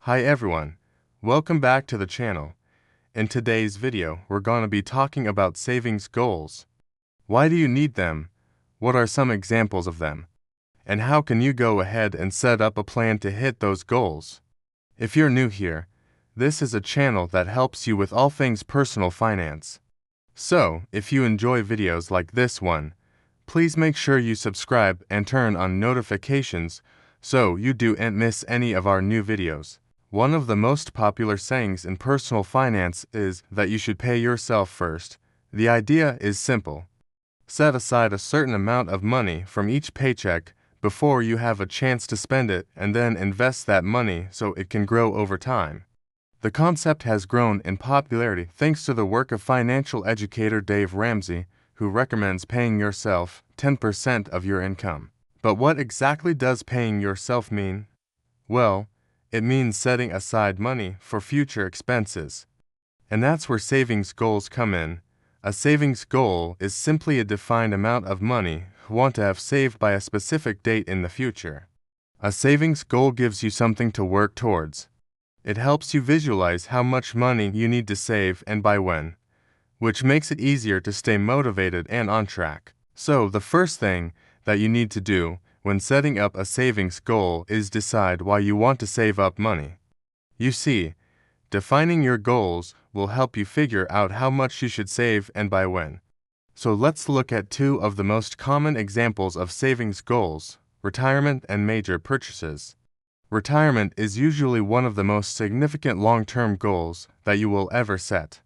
Hi everyone, welcome back to the channel. In today's video, we're going to be talking about savings goals. Why do you need them? What are some examples of them? And how can you go ahead and set up a plan to hit those goals? If you're new here, this is a channel that helps you with all things personal finance. So, if you enjoy videos like this one, please make sure you subscribe and turn on notifications so you don't miss any of our new videos. One of the most popular sayings in personal finance is that you should pay yourself first. The idea is simple. Set aside a certain amount of money from each paycheck before you have a chance to spend it and then invest that money so it can grow over time. The concept has grown in popularity thanks to the work of financial educator Dave Ramsey, who recommends paying yourself 10% of your income. But what exactly does paying yourself mean? Well, it means setting aside money for future expenses. And that's where savings goals come in. A savings goal is simply a defined amount of money you want to have saved by a specific date in the future. A savings goal gives you something to work towards. It helps you visualize how much money you need to save and by when, which makes it easier to stay motivated and on track. So, the first thing that you need to do when setting up a savings goal is decide why you want to save up money. You see, defining your goals will help you figure out how much you should save and by when. So let's look at two of the most common examples of savings goals: retirement and major purchases. Retirement is usually one of the most significant long-term goals that you will ever set.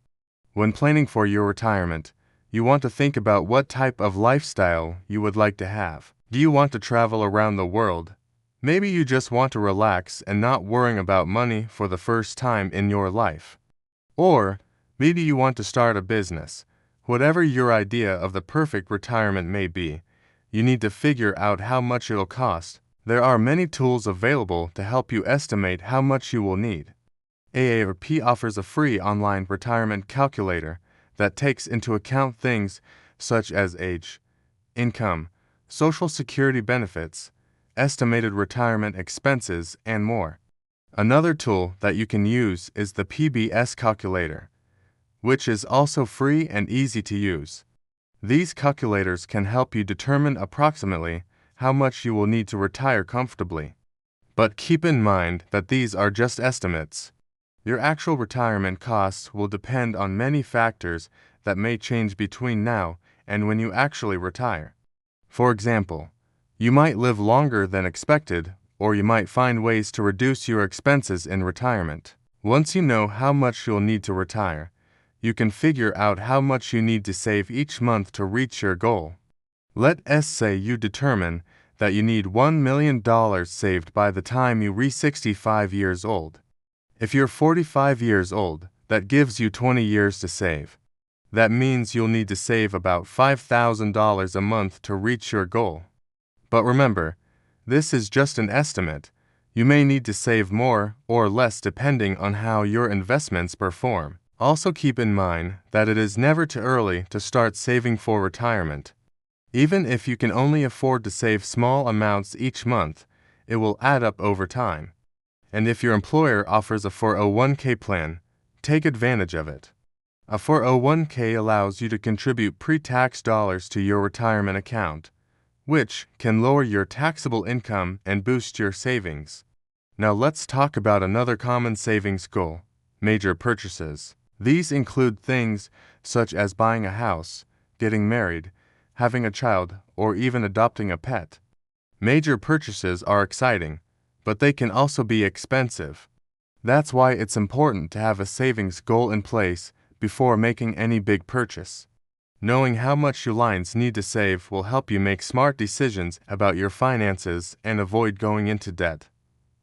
When planning for your retirement, you want to think about what type of lifestyle you would like to have. Do you want to travel around the world? Maybe you just want to relax and not worrying about money for the first time in your life. Or maybe you want to start a business. Whatever your idea of the perfect retirement may be, you need to figure out how much it'll cost. There are many tools available to help you estimate how much you will need. AARP offers a free online retirement calculator that takes into account things such as age, income, Social Security benefits, estimated retirement expenses, and more. Another tool that you can use is the PBS calculator, which is also free and easy to use. These calculators can help you determine approximately how much you will need to retire comfortably. But keep in mind that these are just estimates. Your actual retirement costs will depend on many factors that may change between now and when you actually retire. For example, you might live longer than expected, or you might find ways to reduce your expenses in retirement. Once you know how much you'll need to retire, you can figure out how much you need to save each month to reach your goal. Let's say you determine that you need $1 million saved by the time you reach 65 years old. If you're 45 years old, that gives you 20 years to save. That means you'll need to save about $5,000 a month to reach your goal. But remember, this is just an estimate. You may need to save more or less depending on how your investments perform. Also keep in mind that it is never too early to start saving for retirement. Even if you can only afford to save small amounts each month, it will add up over time. And if your employer offers a 401k plan, take advantage of it. A 401k allows you to contribute pre-tax dollars to your retirement account, which can lower your taxable income and boost your savings. Now let's talk about another common savings goal: major purchases. These include things such as buying a house, getting married, having a child, or even adopting a pet. Major purchases are exciting, but they can also be expensive. That's why it's important to have a savings goal in place before making any big purchase. Knowing how much you need to save will help you make smart decisions about your finances and avoid going into debt.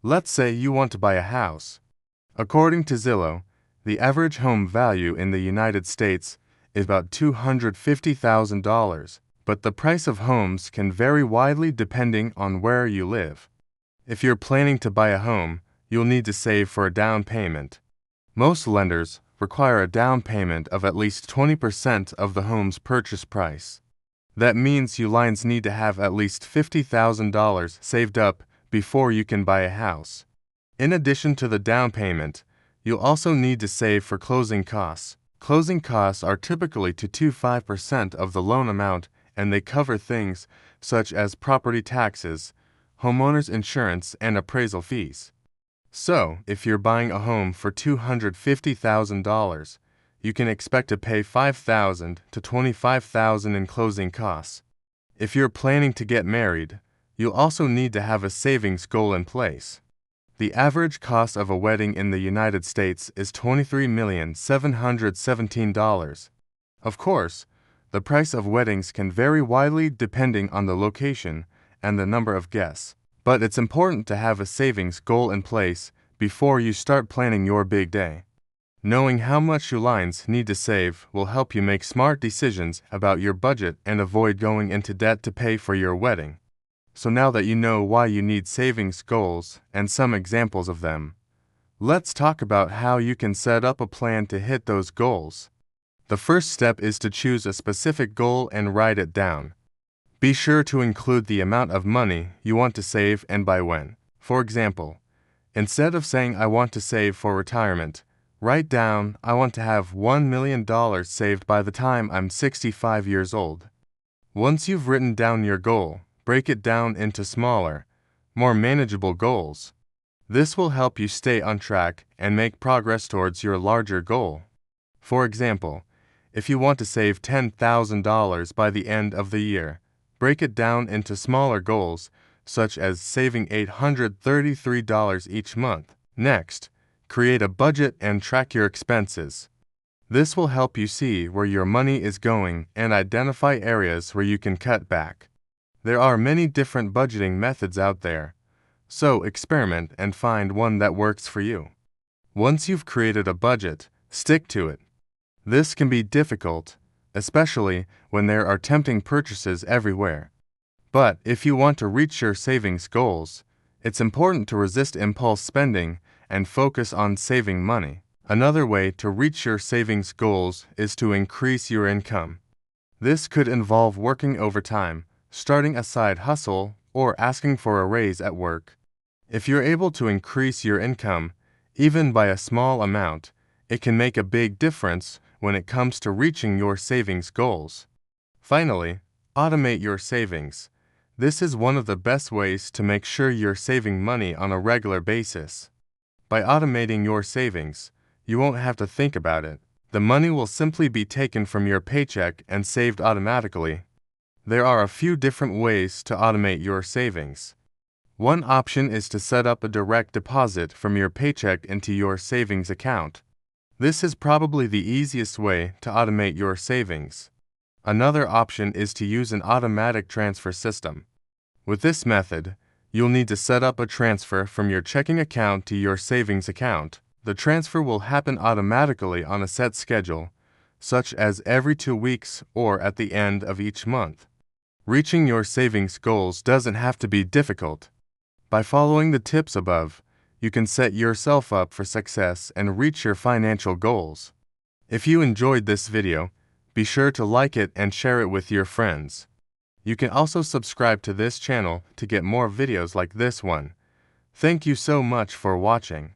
Let's say you want to buy a house. According to Zillow, the average home value in the United States is about $250,000, but the price of homes can vary widely depending on where you live. If you're planning to buy a home, you'll need to save for a down payment. Most lenders require a down payment of at least 20% of the home's purchase price. That means you need to have at least $50,000 saved up before you can buy a house. In addition to the down payment, you'll also need to save for closing costs. Closing costs are typically 2 to 5% of the loan amount, and they cover things such as property taxes, homeowners insurance, and appraisal fees. So, if you're buying a home for $250,000, you can expect to pay $5,000 to $25,000 in closing costs. If you're planning to get married, you'll also need to have a savings goal in place. The average cost of a wedding in the United States is $23,717,000. Of course, the price of weddings can vary widely depending on the location and the number of guests, but it's important to have a savings goal in place before you start planning your big day. Knowing how much you lines need to save will help you make smart decisions about your budget and avoid going into debt to pay for your wedding. So now that you know why you need savings goals and some examples of them, let's talk about how you can set up a plan to hit those goals. The first step is to choose a specific goal and write it down. Be sure to include the amount of money you want to save and by when. For example, instead of saying I want to save for retirement, write down I want to have $1 million saved by the time I'm 65 years old. Once you've written down your goal, break it down into smaller, more manageable goals. This will help you stay on track and make progress towards your larger goal. For example, if you want to save $10,000 by the end of the year, break it down into smaller goals, such as saving $833 each month. Next, create a budget and track your expenses. This will help you see where your money is going and identify areas where you can cut back. There are many different budgeting methods out there, so experiment and find one that works for you. Once you've created a budget, stick to it. This can be difficult, especially when there are tempting purchases everywhere. But if you want to reach your savings goals, it's important to resist impulse spending and focus on saving money. Another way to reach your savings goals is to increase your income. This could involve working overtime, starting a side hustle, or asking for a raise at work. If you're able to increase your income, even by a small amount, it can make a big difference when it comes to reaching your savings goals. Finally, automate your savings. This is one of the best ways to make sure you're saving money on a regular basis. By automating your savings, you won't have to think about it. The money will simply be taken from your paycheck and saved automatically. There are a few different ways to automate your savings. One option is to set up a direct deposit from your paycheck into your savings account. This is probably the easiest way to automate your savings. Another option is to use an automatic transfer system. With this method, you'll need to set up a transfer from your checking account to your savings account. The transfer will happen automatically on a set schedule, such as every 2 weeks or at the end of each month. Reaching your savings goals doesn't have to be difficult. By following the tips above, you can set yourself up for success and reach your financial goals. If you enjoyed this video, be sure to like it and share it with your friends. You can also subscribe to this channel to get more videos like this one. Thank you so much for watching.